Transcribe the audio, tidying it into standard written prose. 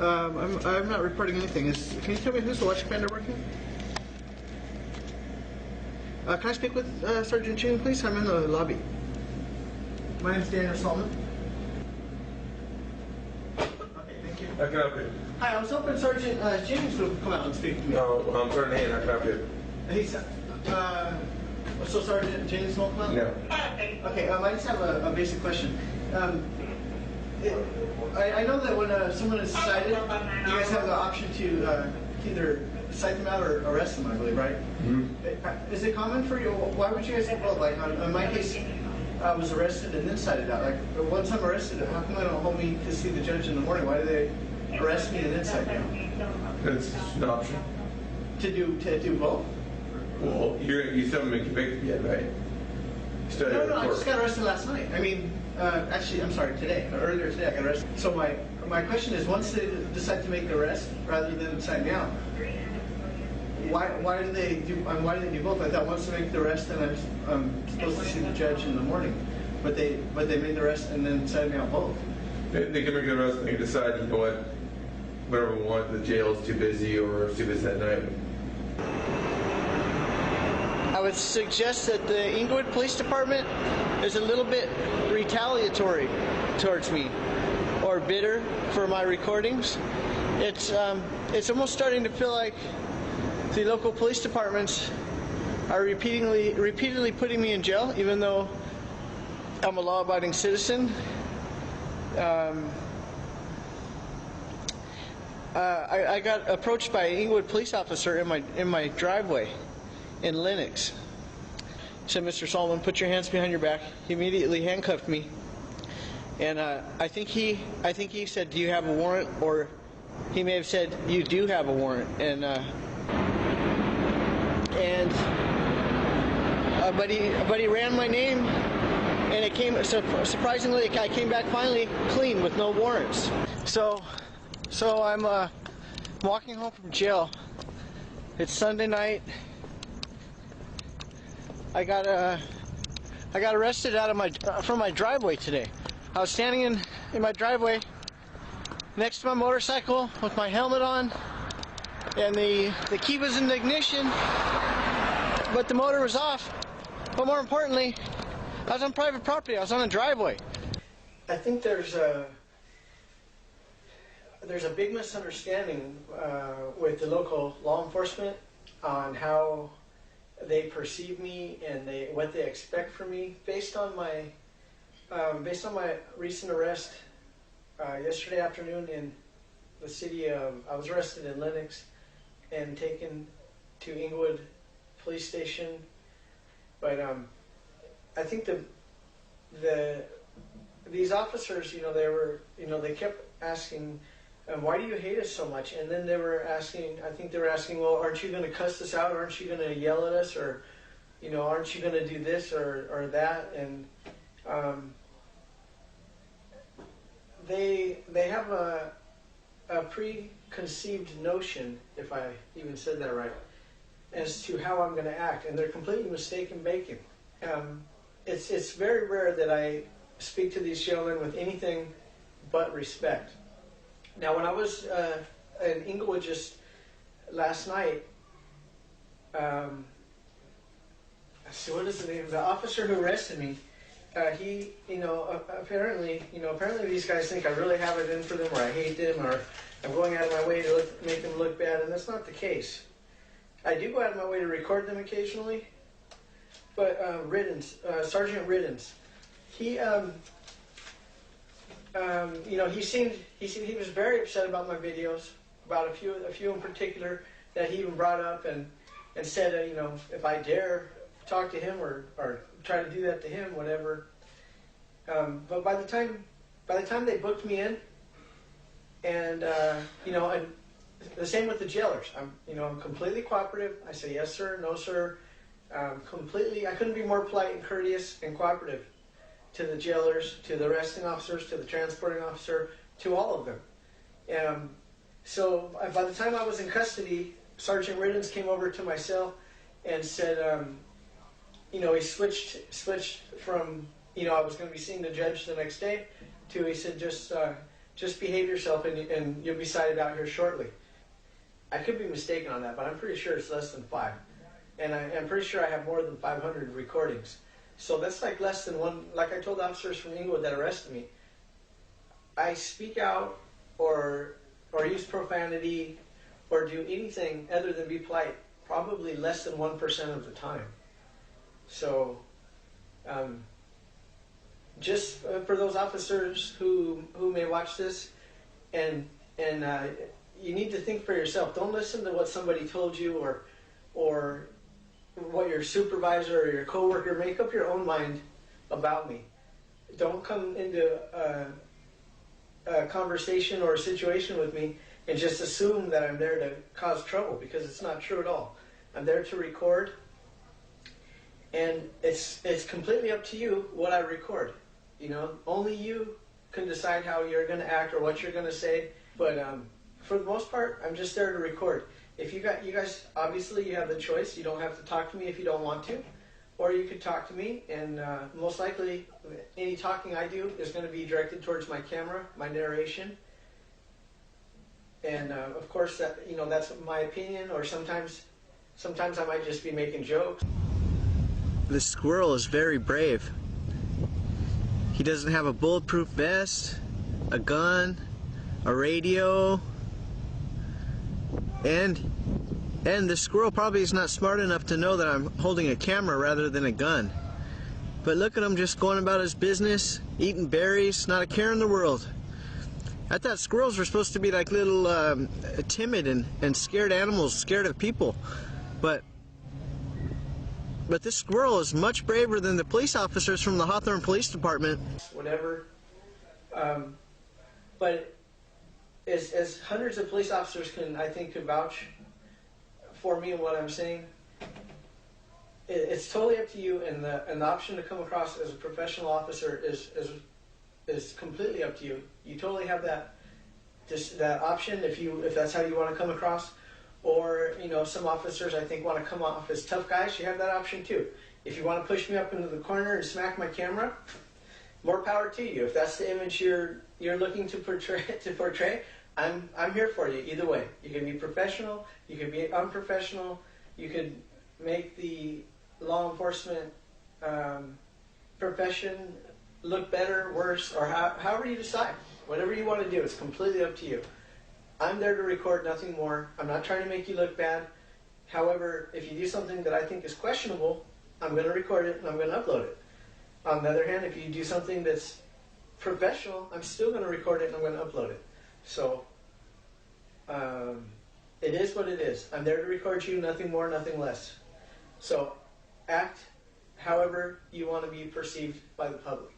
I'm not reporting anything. Can you tell me who's the watch commander working? Can I speak with Sergeant June, please? I'm in the lobby. My name's Daniel Solomon. Okay, thank you. I can help you. Hi, I was hoping Sergeant James would come out and speak to me. No, I'm Sergeant Hayden. I can help you. He's, so Sergeant James won't come out? No. Okay, I just have a basic question. I know that when someone is cited, you guys have the option to either cite them out or arrest them, I believe, right? Mm-hmm. Is it common for you? Why would you guys do both? Like, in my case, I was arrested and then cited out. Like, once I'm arrested, how come they don't hold me to see the judge in the morning? Why do they arrest me and then cite me out? It's an option. To do both? Well, you still haven't been convicted yet, right? No, I just got arrested last night. I mean, actually, I'm sorry, today. Earlier today, I got arrested. So my question is, once they decide to make the arrest rather than cite me out, why do they do both? I thought once they make the arrest, then I'm supposed to see the judge in the morning, but they made the arrest and then cited me out both. They can make the arrest and they can decide, you know what, whatever we want. The jail's too busy or it's too busy that night. I would suggest that the Inglewood Police Department is a little bit retaliatory towards me, or bitter for my recordings. It's almost starting to feel like the local police departments are repeatedly putting me in jail, even though I'm a law-abiding citizen. I got approached by an Inglewood police officer in my driveway in Lenox. He said, "Mr. Solomon, put your hands behind your back." He immediately handcuffed me, and I think he said, "Do you have a warrant?" Or he may have said, "You do have a warrant." But he ran my name, and it came surprisingly. I came back finally clean with no warrants. So I'm walking home from jail. It's Sunday night. I got arrested from my driveway today. I was standing in my driveway next to my motorcycle with my helmet on, and the key was in the ignition, but the motor was off. But more importantly, I was on private property. I was on a driveway. I think there's a big misunderstanding with the local law enforcement on how they perceive me and what they expect from me based on my recent arrest yesterday afternoon in the city of. I was arrested in Lenox and taken to Inglewood Police Station, but I think these officers, they kept asking, "Why do you hate us so much?" And then they were asking, "Well, aren't you going to cuss us out? Aren't you going to yell at us? Or, aren't you going to do this or that?" And they have a preconceived notion, if I even said that right, as to how I'm going to act, and they're completely mistaken making. It's very rare that I speak to these gentlemen with anything but respect. Now, when I was in Inglewood just last night, so what is the name? The officer who arrested me, he, apparently these guys think I really have it in for them, or I hate them, or I'm going out of my way to make them look bad, and that's not the case. I do go out of my way to record them occasionally, but Sergeant Riddens, he was very upset about my videos, about a few in particular that he even brought up and said, if I dare talk to him or try to do that to him, whatever. But by the time they booked me in, and and the same with the jailers. I'm completely cooperative. I say yes sir, no sir. I couldn't be more polite and courteous and cooperative to the jailers, to the arresting officers, to the transporting officer, to all of them. So by the time I was in custody, Sergeant Riddens came over to my cell and said, he switched from, I was going to be seeing the judge the next day, to he said, just just behave yourself and you'll be cited out here shortly. I could be mistaken on that, but I'm pretty sure it's less than 5. And I'm pretty sure I have more than 500 recordings. So that's like less than one. Like I told the officers from Inglewood that arrested me, I speak out or use profanity or do anything other than be polite probably less than 1% of the time. So just for those officers who may watch this, and you need to think for yourself. Don't listen to what somebody told you or what your supervisor or your coworker. Make up your own mind about me. Don't come into a conversation or a situation with me and just assume that I'm there to cause trouble, because it's not true at all. I'm there to record, and it's completely up to you what I record. You know, only you can decide how you're going to act or what you're going to say. But for the most part, I'm just there to record. If you guys, obviously you have the choice. You don't have to talk to me if you don't want to, or you could talk to me, and most likely any talking I do is going to be directed towards my camera, my narration. And of course, that's my opinion, or sometimes I might just be making jokes. This squirrel is very brave. He doesn't have a bulletproof vest, a gun, a radio, and the squirrel probably is not smart enough to know that I'm holding a camera rather than a gun. But look at him just going about his business, eating berries, not a care in the world. I thought squirrels were supposed to be like little timid and scared animals, scared of people. But this squirrel is much braver than the police officers from the Hawthorne Police Department. Whatever. But as hundreds of police officers I think could vouch for me and what I'm saying, it's totally up to you, and the option to come across as a professional officer is completely up to you. You totally have that option if that's how you want to come across. Or, some officers I think want to come off as tough guys. You have that option too. If you want to push me up into the corner and smack my camera, more power to you. If that's the image you're looking to portray, I'm here for you either way. You can be professional, you can be unprofessional, you could make the law enforcement profession look better, worse, or however you decide. Whatever you want to do, it's completely up to you. I'm there to record, nothing more. I'm not trying to make you look bad. However, if you do something that I think is questionable, I'm going to record it and I'm going to upload it. On the other hand, if you do something that's professional, I'm still going to record it and I'm going to upload it. So, it is what it is. I'm there to record you, nothing more, nothing less. So, act however you want to be perceived by the public.